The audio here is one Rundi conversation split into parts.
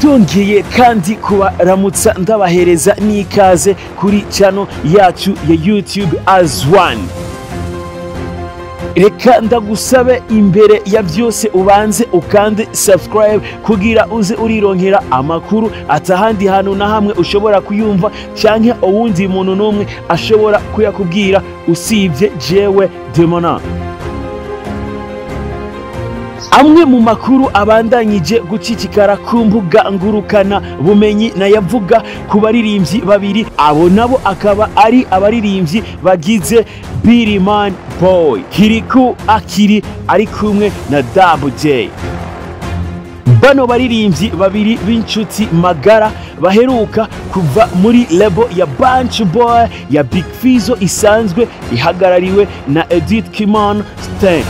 ndongeye kandi kubaramutsa ndabahereza n'ikaze kuri channel yacu ya YouTube as one. Reka ndagusabe imbere ya byose ubanze ukande subscribe kugira uze urironkera amakuru atahandi hantu na hamwe ushobora kuyumva canke uwundi muntu numwe ashobora kuyakubwira usibye jewe Demona. Amwe mu makuru abandanyije gucicikara ku mbuga ngurukana bumenyi na yavuga ku baririmbyi babiri, abo nabo akaba ari abaririmbyi bagize Birimani Boy, Kirikou Akili ari kumwe na Double J. Bano baririmbyi babiri b'inshuti magara baheruka kuva muri lebo ya Bunch Boy ya Big Fizzo isanzwe ihagarariwe na Edith Kimon Stein.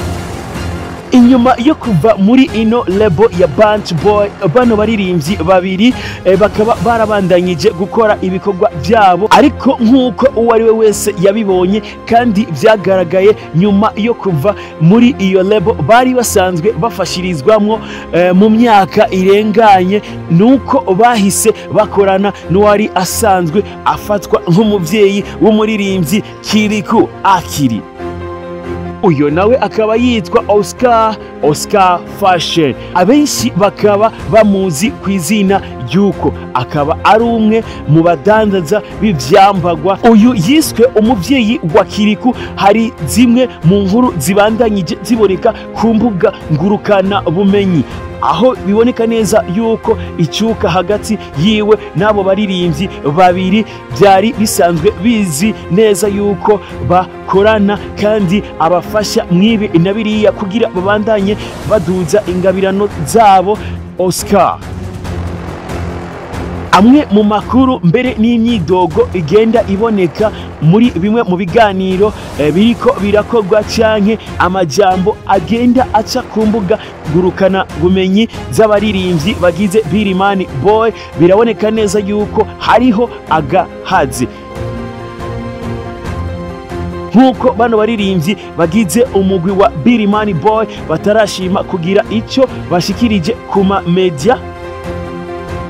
Inyuma yo kuva muri ino lebo ya Bunch Boy, bano baririmbyi babiri bakaba barabandanyije gukora ibikorwa byabo, ariko nkuko uwariwe wese yabibonye kandi byagaragaye nyuma yo kuva muri iyo lebo bari basanzwe bafashirizwamwo mu myaka irenganye, nuko bahise bakorana n'uwari asanzwe afatwa nk'umuvyeyi w'umuririmbyi Kirikou Akili. Uyo nawe akaba yitwa Oscar Fashion, abenshi bakaba bamuzi ku izina ry'uko akaba ari umwe mu badandaza b'ivyambagwa. Uyu yiswe umuvyeyi wa Kirikou. Hari zimwe mu nkuru zibandanyije ziboneka ku mbuga ngurukana bumenyi, aho biboneka neza yuko icyuka hagati yiwe n'abo baririmbyi babiri byari bisanzwe bizi neza yuko bakorana kandi abafasha mwibi inabiriya kugira babandanye baduza ingabirano zabo. Oscar, amwe mu makuru mbere n'imyidogo igenda iboneka muri bimwe mu biganiro biriko birakorwa canke amajambo agenda aca ku mbuga ngurukana bumenyi z'abaririmbyi bagize Birimani Boy, biraboneka neza yuko hariho agahazi, nkuko bano baririmbyi bagize umugwi wa Birimani Boy batarashima kugira icyo bashikirije ku ma media.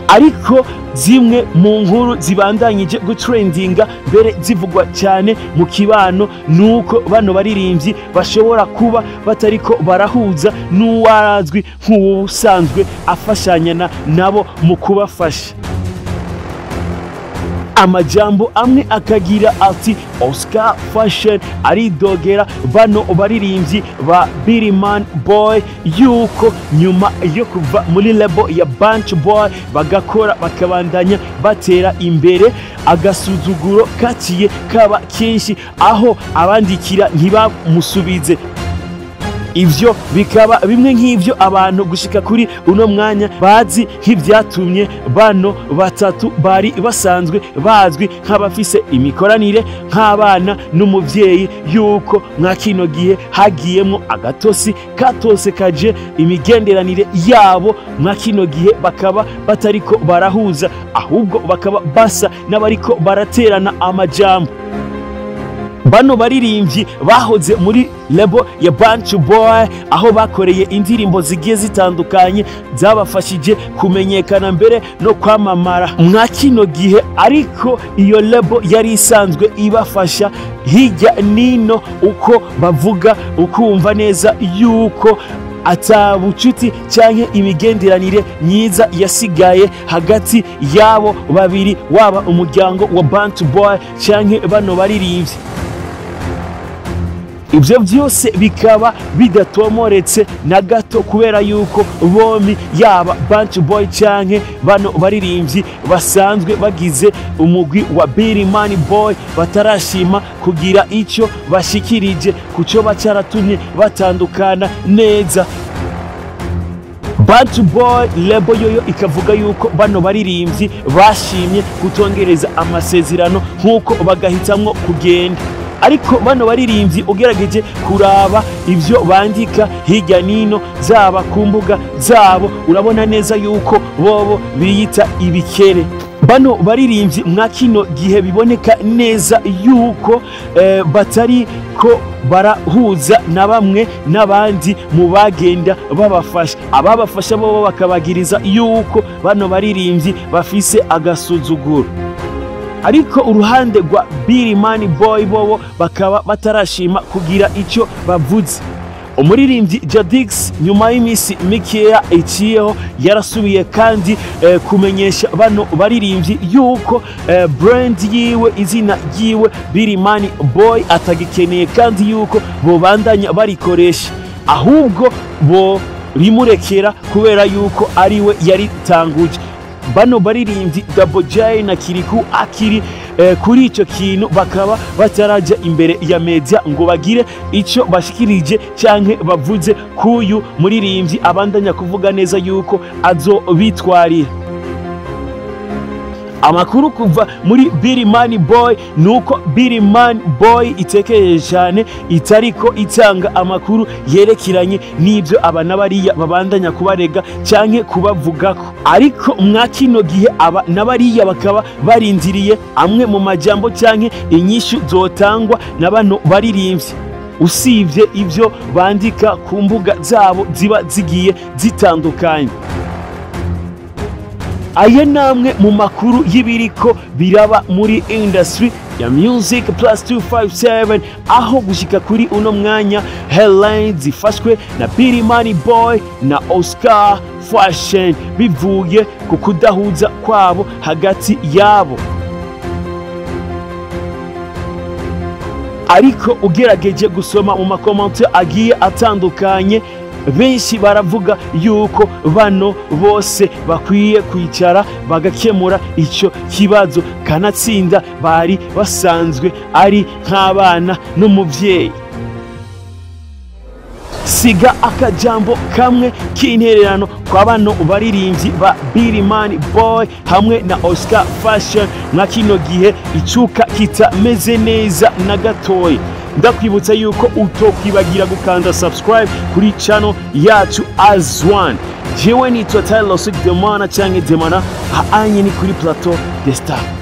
Ariko zimwe mu nkuru zibandanyije gutrendinga mbere zivugwa cyane mu kibano nuko bano baririmbyi bashobora kuba batariko barahuza n'uwarazwi nk'usanzwe afashanyana nabo mu kubafasha. Amajambo amwe akagira ati Oscar Fashion aridogera bano baririmbyi ba Birimani Boy yuko nyuma yo kuva muri lebo ya Bunch Boy bagakora bakabandanya batera imbere, agasuzuguro kaciye kaba kenshi aho abandikira ntibamusubize. Ivyo bikaba bimwe nk'ivyo abantu gushika kuri uno mwanya bazi nk'ivyatumye bano batatu bari basanzwe bazwi nk'abafise imikoranire nk'abana n'umuvyeyi yuko mwa kino gihe hagiyemwo agatosi katose kaje imigenderanire yabo. Mwa kino gihe bakaba batariko barahuza, ahubwo bakaba basa n'abariko baraterana amajambo. Bano baririmbyi bahoze muri lebo ya Bunch Boy aho bakoreye indirimbo zigiye zitandukanye zabafashije kumenyekana mbere no kwamamara mwa kino gihe, ariko iyo lebo yari isanzwe ibafasha hirya nino, uko bavuga ukumva neza yuko atabucuti canke imigenderanire myiza yasigaye hagati yabo babiri, waba umuryango wa Bunch Boy canke bano baririmbyi. Ibyo byose bikaba bidatomoretse na gato kubera yuko bombi yaba Bunch Boy canke bano baririmbyi basanzwe bagize umugwi wa Birimani Boy batarashima kugira icyo bashikirije kuco bacaratumye batandukana neza. Bunch Boy lebo yoyo ikavuga yuko bano baririmbyi bashimye kutongereza amasezerano nkuko bagahitamwo kugenda, ariko bano baririmbyi ugerageje kuraba ivyo bandika hirya nino zaba ku mbuga zabo urabona neza yuko bobo biyita ibikere. bano baririmbyi mwa kino gihe biboneka neza yuko batari ko barahuza na bamwe n'abandi mu bagenda babafasha. Ababafasha bo bakabagiriza yuko bano baririmbyi bafise agasuzuguro, ariko uruhande rwa Billy Money Boy bobo bakaba batarashima kugira icyo bavuze. Umuririmbyi Jadix nyuma y'imisi mikeya iciyeho yarasubiye kandi kumenyesha bano baririmbyi yuko brand yiwe, izina ryiwe Billy Money Boy atagikeneye kandi yuko bobandanya barikoresha, ahubwo bo rimurekera kubera yuko ariwe yaritanguje. Bano baririmbyi Double J na Kiriku akiri kuri icyo kintu bakaba bataraja imbere ya media ngo bagire icyo bashikirije canke bavuze kuyu muririmbyi abandanya kuvuga neza yuko azobitwarira. Amakuru kuva muri Billy Money Boy nuko Billy Money Boy itekereje cyane, itariko itanga amakuru yerekeranye n'ibyo abana bariya babandanya kubarega canke kubavugako. Ariko mwa kino gihe aba nabariya bakaba barindiriye amwe mu majambo canke inyishu zotangwa na bano baririmbyi, usivye ibyo bandika ku mbuga zabo ziba zigiye zitandukanye. Aya namwe mu makuru y'ibiriko biraba muri industry ya Music Plus 257, aho gushika kuri uno mwanya headlines zifashwe na Billy Money Boy na Oscar Fashion bivuye ku kudahuza kwabo hagati yabo. Ariko ugerageje gusoma mu makomante agiye atandukanye, benshi baravuga yuko bano bose bakwiye kwicara bagakemura icyo kibazo, kanatsinda bari basanzwe ari nk'abana n'umuvyeyi. Siga akajambo kamwe k'intererano kwa bano baririmbyi ba Billy Money Boy hamwe na Oscar Fashion nka kino gihe icuka kitameze neza na gatoyi. Ndakwibutsa yuko utokwibagira gukanda subscribe kuri channel yacu as one. Jewe nitwa Tyler Demana canke Demana, haanye ni kuri plateau de Star.